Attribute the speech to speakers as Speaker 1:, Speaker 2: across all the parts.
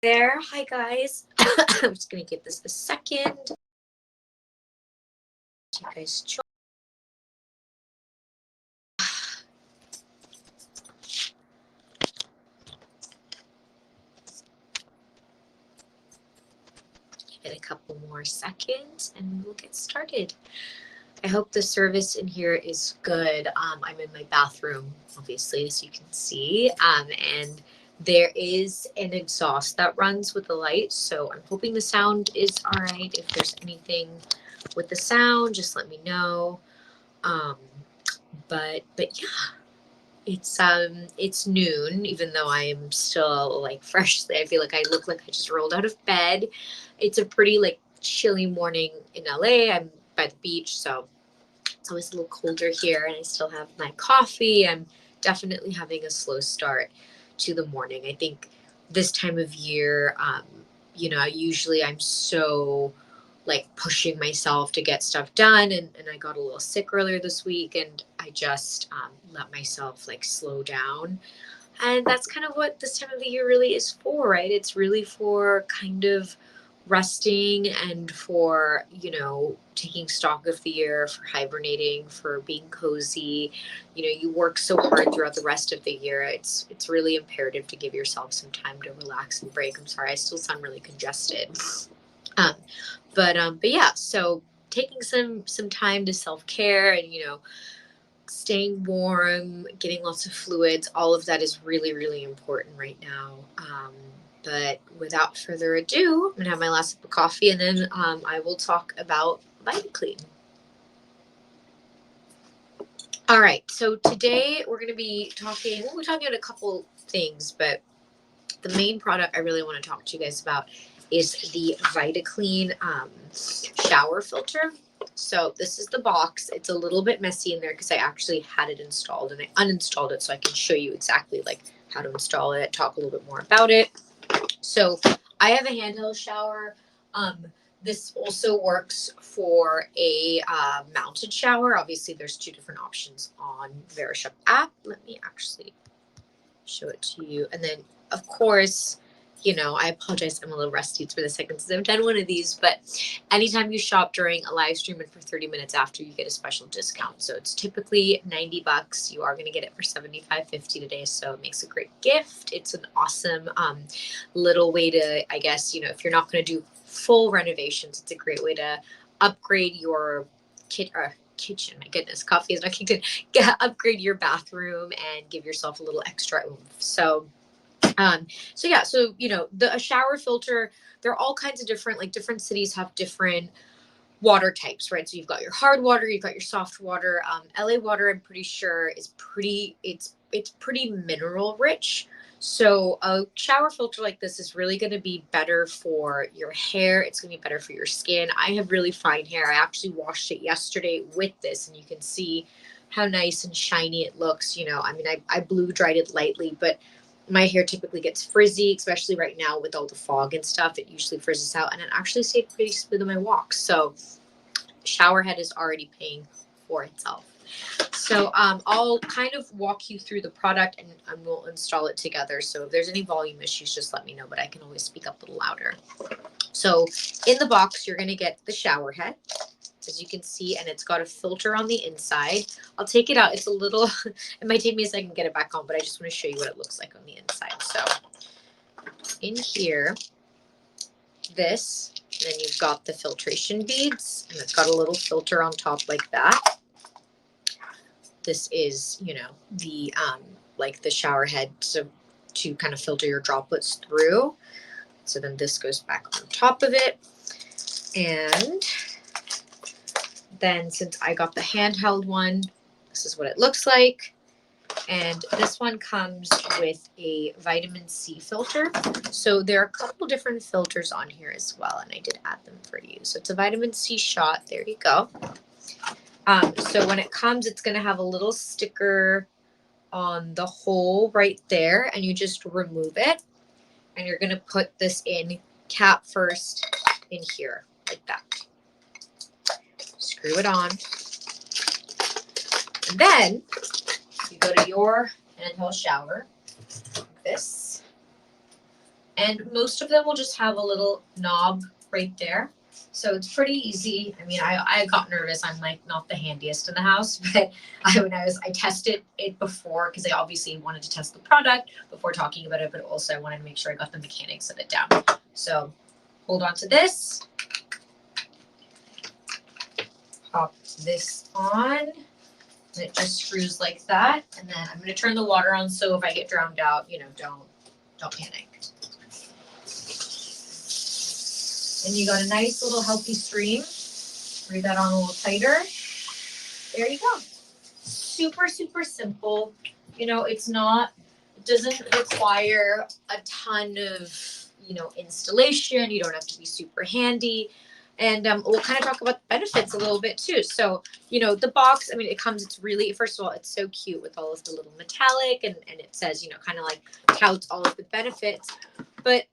Speaker 1: There. Hi, guys. I'm just going to give this a second. You guys join. Give it a couple more seconds and we'll get started. I hope the service in here is good. I'm in my bathroom, obviously, as you can see, and there is an exhaust that runs with the light, so I'm hoping the sound is all right. If there's anything with the sound, just let me know. But yeah, it's noon, even though I'm still like freshly. I feel like I look like I just rolled out of bed. It's a pretty like chilly morning in LA. I'm by the beach, so it's always a little colder here, and I still have my coffee. I'm definitely having a slow start to the morning. I think this time of year, usually I'm so like pushing myself to get stuff done, and I got a little sick earlier this week, and I just let myself like slow down. And that's kind of what this time of the year really is for, right? It's really for kind of resting and for, taking stock of the year, for hibernating, for being cozy. You work so hard throughout the rest of the year. It's really imperative to give yourself some time to relax and break. I'm sorry, I still sound really congested. Um, but yeah, so taking some time to self-care and, staying warm, getting lots of fluids, all of that is really, really important right now. But without further ado, I'm gonna have my last sip of coffee, and then I will talk about VITACLEAN. All right, so today we're gonna be talking. We're talking about a couple things, but the main product I really want to talk to you guys about is the VITACLEAN shower filter. So this is the box. It's a little bit messy in there because I actually had it installed and I uninstalled it so I can show you exactly like how to install it, talk a little bit more about it. So I have a handheld shower. This also works for a mounted shower. Obviously, there's two different options on Verishop app. Let me actually show it to you. And then, of course, I apologize. I'm a little rusty. It's been a second since I've done one of these, but anytime you shop during a live stream and for 30 minutes after, you get a special discount. So it's typically $90. You are going to get it for $75.50 today. So it makes a great gift. It's an awesome little way to, I guess, if you're not going to do full renovations, it's a great way to upgrade your kitchen. My goodness, coffee is not kicked in. Upgrade your bathroom and give yourself a little extra oomph. So a shower filter, there are all kinds of different, like different cities have different water types, right? So you've got your hard water, you've got your soft water. LA water, I'm pretty sure it's pretty mineral rich. So a shower filter like this is really going to be better for your hair. It's going to be better for your skin. I have really fine hair. I actually washed it yesterday with this, and you can see how nice and shiny it looks. I blow dried it lightly, but my hair typically gets frizzy, especially right now with all the fog and stuff. It usually frizzes out, and it actually stayed pretty smooth on my walks. So shower head is already paying for itself. So I'll kind of walk you through the product, and we'll install it together. So if there's any volume issues, just let me know, but I can always speak up a little louder. So in the box, you're going to get the shower head, as you can see, and it's got a filter on the inside. I'll take it out. It's a little, it might take me a second to get it back on, but I just want to show you what it looks like on the inside. So in here, this, and then you've got the filtration beads, and it's got a little filter on top like that. This is, the like the shower head to kind of filter your droplets through. So then this goes back on top of it. And then since I got the handheld one, this is what it looks like. And this one comes with a vitamin C filter. So there are a couple different filters on here as well, and I did add them for you. So it's a vitamin C shot. There you go. So when it comes, it's going to have a little sticker on the hole right there, and you just remove it, and you're going to put this in cap first in here like that. Screw it on, and then you go to your handheld shower like this, And most of them will just have a little knob right there. So it's pretty easy. I mean, I got nervous. I'm like not the handiest in the house, but I tested it before because I obviously wanted to test the product before talking about it, but also I wanted to make sure I got the mechanics of it down. So hold on to this. Pop this on. And it just screws like that. And then I'm going to turn the water on so if I get drowned out, don't panic. And you got a nice little healthy stream. Breathe that on a little tighter. There you go. Super, super simple. It doesn't require a ton of, installation. You don't have to be super handy. And we'll kind of talk about the benefits a little bit too. So, the box, it's really, first of all, it's so cute with all of the little metallic and it says, kind of like touts all of the benefits. But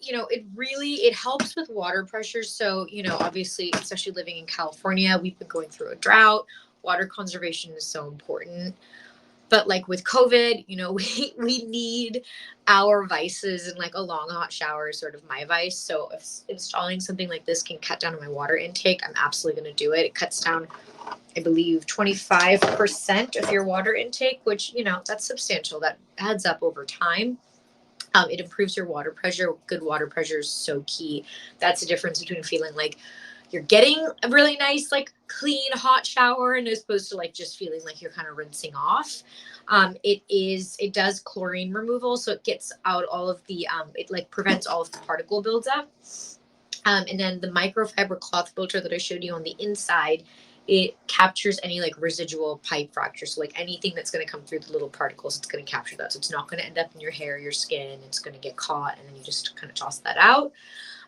Speaker 1: it helps with water pressure. So, obviously, especially living in California, we've been going through a drought. Water conservation is so important. But like with COVID, we need our vices, and like a long hot shower is sort of my vice. So if installing something like this can cut down on my water intake, I'm absolutely going to do it. It cuts down, I believe, 25% of your water intake, which, that's substantial. That adds up over time. It improves your water pressure. Good water pressure is so key. That's the difference between feeling like you're getting a really nice, like clean hot shower and as opposed to like just feeling like you're kind of rinsing off. It does chlorine removal. So it gets out all of the, it like prevents all of the particle buildup. And then the microfiber cloth filter that I showed you on the inside, it captures any like residual pipe fracture. So like anything that's going to come through the little particles, it's going to capture that. So it's not going to end up in your hair, your skin. It's going to get caught and then you just kind of toss that out.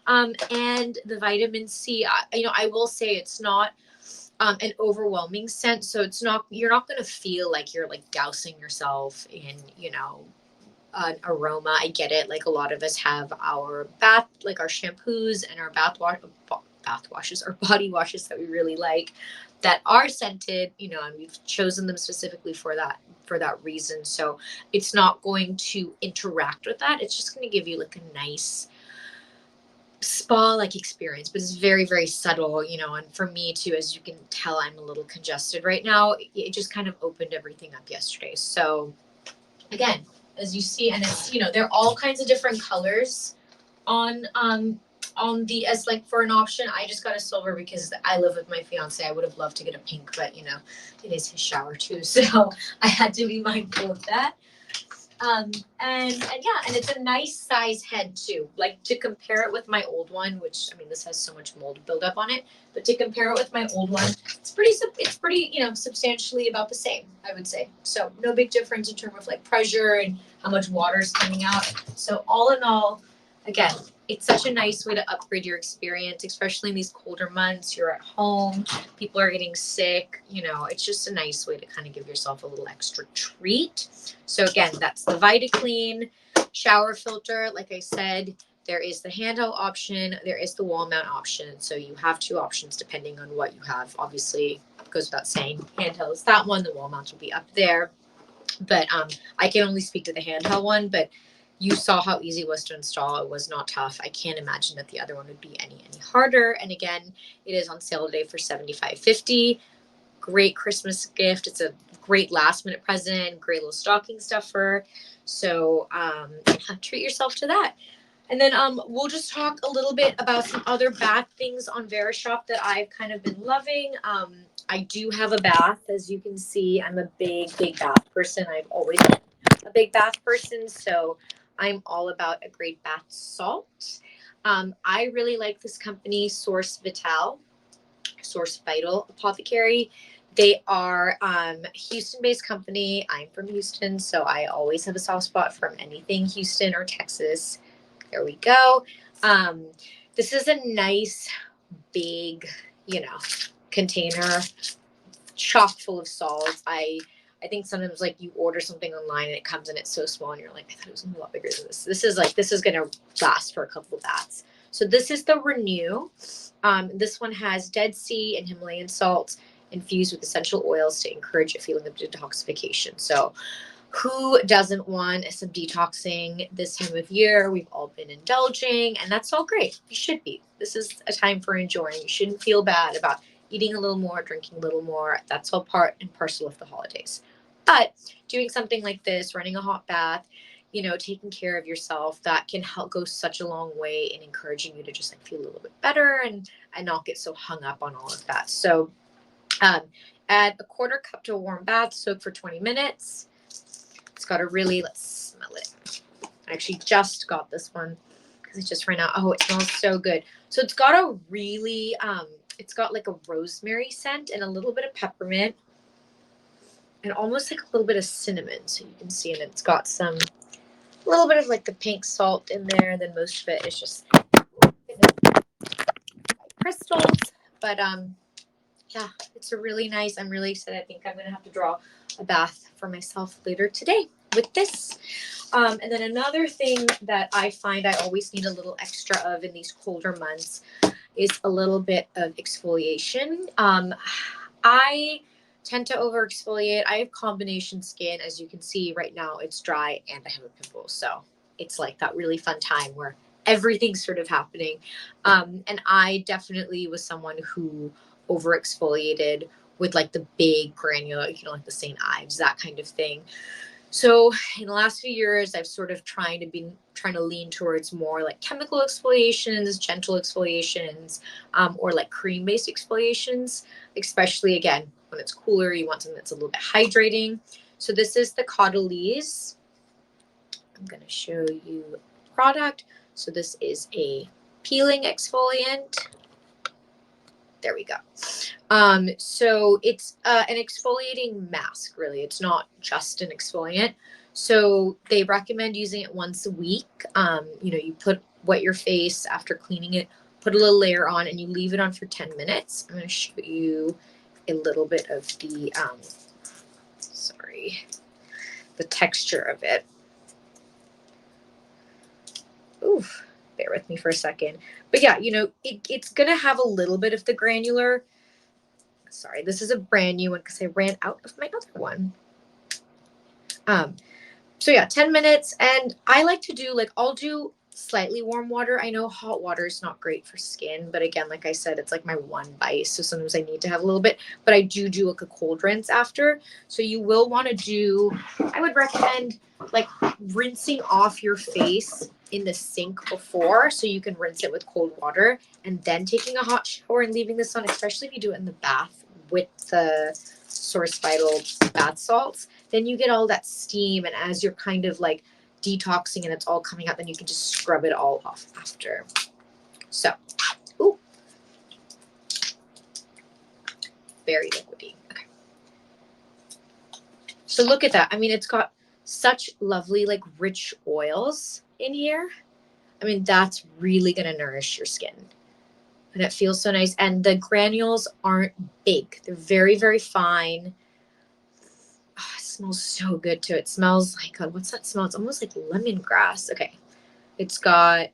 Speaker 1: And the vitamin C, I will say it's not an overwhelming scent. So you're not going to feel like you're like dousing yourself in, an aroma. I get it. Like a lot of us have our like our shampoos and our bath washes or body washes that we really like that are scented, and we've chosen them specifically for that reason. So it's not going to interact with that. It's just going to give you like a nice spa like experience, but it's very, very subtle, and for me too, as you can tell, I'm a little congested right now. It just kind of opened everything up yesterday. So again, as you see, and it's, there are all kinds of different colors on the, as like for an option. I just got a silver because I live with my fiance. I would have loved to get a pink, but it is his shower too. So I had to be mindful of that. And yeah, and it's a nice size head too. Like to compare it with my old one, which this has so much mold buildup on it, but to compare it with my old one, it's pretty, substantially about the same, I would say. So no big difference in terms of like pressure and how much water is coming out. So all in all, again, it's such a nice way to upgrade your experience, especially in these colder months. You're at home, people are getting sick, it's just a nice way to kind of give yourself a little extra treat. So again, that's the VITACLEAN shower filter. Like I said, there is the handheld option, there is the wall mount option. So you have two options depending on what you have. Obviously, it goes without saying, handheld is that one, the wall mount will be up there. But I can only speak to the handheld one, but you saw how easy it was to install. It was not tough. I can't imagine that the other one would be any harder. And again, it is on sale today for $75.50. Great Christmas gift. It's a great last minute present, great little stocking stuffer. So treat yourself to that. And then we'll just talk a little bit about some other bath things on Verishop that I've kind of been loving. I do have a bath. As you can see, I'm a big bath person. I've always been a big bath person. So I'm all about a great bath salt. I really like this company, Source Vital Apothecary. They are Houston-based company. I'm from Houston, so I always have a soft spot from anything Houston or Texas. There we go. This is a nice big, container chock full of salts. I think sometimes like you order something online and it comes and it's so small and you're like, I thought it was gonna be a lot bigger than this. This is gonna last for a couple of baths. So this is the Renew. This one has Dead Sea and Himalayan salts infused with essential oils to encourage a feeling of detoxification. So Who doesn't want some detoxing this time of year? We've all been indulging, and that's all great. You should be. This is a time for enjoying. You shouldn't feel bad about eating a little more, drinking a little more. That's all part and parcel of the holidays. But doing something like this, running a hot bath, taking care of yourself, that can help go such a long way in encouraging you to just like feel a little bit better and not get so hung up on all of that. So add a quarter cup to a warm bath, soak for 20 minutes. It's got a really, let's smell it. I actually just got this one because it just ran out. Oh, it smells so good. So it's got a really, it's got like a rosemary scent and a little bit of peppermint and almost like a little bit of cinnamon. So you can see, and it's got some, a little bit of like the pink salt in there. And then most of it is just crystals. But yeah, it's a really nice, I'm really excited. I think I'm going to have to draw a bath for myself later today with this. And then another thing that I find I always need a little extra of in these colder months is a little bit of exfoliation. I tend to over exfoliate. I have combination skin. As you can see right now, it's dry and I have a pimple. So it's like that really fun time where everything's sort of happening. And I definitely was someone who over exfoliated with like the big granular, like the St. Ives, that kind of thing. So in the last few years, I've sort of trying to lean towards more like chemical exfoliations, gentle exfoliations, or like cream-based exfoliations, especially again, when it's cooler, you want something that's a little bit hydrating. So this is the Caudalie. I'm going to show you the product. So this is a peeling exfoliant. There we go. So it's an exfoliating mask, really. It's not just an exfoliant. So they recommend using it once a week. You wet your face after cleaning it, put a little layer on, and you leave it on for 10 minutes. I'm going to show you a little bit of the, the texture of it. Oof. Bear with me for a second. But yeah, it's going to have a little bit of the granular. Sorry, this is a brand new one because I ran out of my other one. So yeah, 10 minutes. And I like to do, I'll do slightly warm water. I know hot water is not great for skin, but again, like I said, it's like my one vice. So sometimes I need to have a little bit, but I do like a cold rinse after. So you will want to do, I would recommend rinsing off your face in the sink before, so you can rinse it with cold water and then taking a hot shower and leaving this on, especially if you do it in the bath with the Source Vital bath salts. Then you get all that steam, and as you're kind of detoxing and it's all coming out, then you can just scrub it all off after. So, ooh, very liquidy. Okay. So look at that. I mean, it's got such lovely, rich oils in here. I mean, that's really going to nourish your skin. And it feels so nice. And the granules aren't big. They're very, very fine. Oh, it smells so good too. It smells like, what's that smell? It's almost like lemongrass. Okay. It's got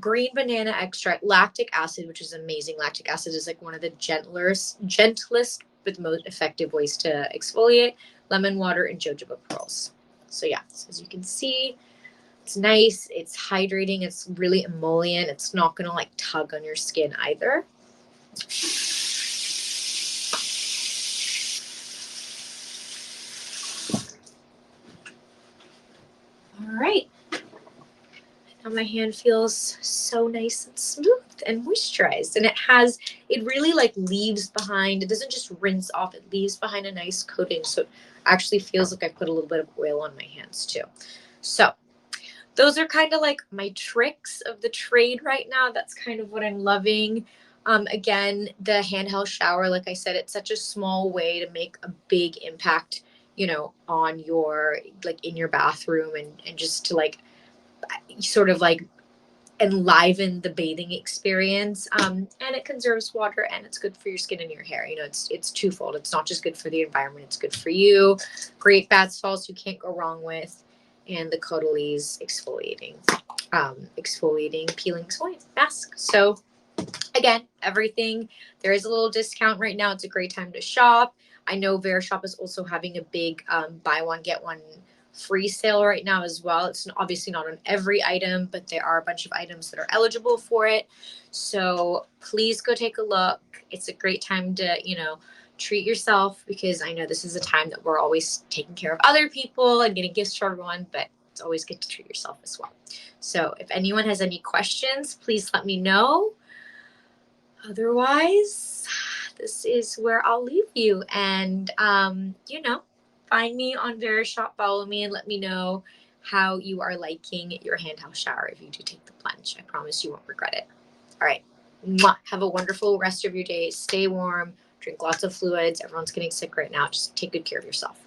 Speaker 1: green banana extract, lactic acid, which is amazing. Lactic acid is one of the gentlest but most effective ways to exfoliate. Lemon water and jojoba pearls. So yeah, so as you can see, it's nice. It's hydrating. It's really emollient. It's not going to tug on your skin either. All right. Now my hand feels so nice and smooth and moisturized. And it really leaves behind, it doesn't just rinse off, it leaves behind a nice coating. So it actually feels like I put a little bit of oil on my hands too. So those are kind of my tricks of the trade right now. That's kind of what I'm loving. Again, the handheld shower, like I said, it's such a small way to make a big impact, on your, in your bathroom and just to sort of enliven the bathing experience. And it conserves water and it's good for your skin and your hair. It's twofold. It's not just good for the environment, it's good for you. Great bath salts you can't go wrong with. And the Caudalie exfoliating peeling exfoliant mask. So Again, everything, there is a little discount right now. It's a great time to shop. I know Verishop is also having a big buy one, get one free sale right now as well. It's obviously not on every item, but there are a bunch of items that are eligible for it. So please go take a look. It's a great time to, treat yourself, because I know this is a time that we're always taking care of other people and getting gifts for everyone, but it's always good to treat yourself as well. So if anyone has any questions, please let me know. Otherwise, this is where I'll leave you. And, find me on Verishop, follow me, and let me know how you are liking your handheld shower if you do take the plunge. I promise you won't regret it. All right. Mwah. Have a wonderful rest of your day. Stay warm, drink lots of fluids. Everyone's getting sick right now. Just take good care of yourself.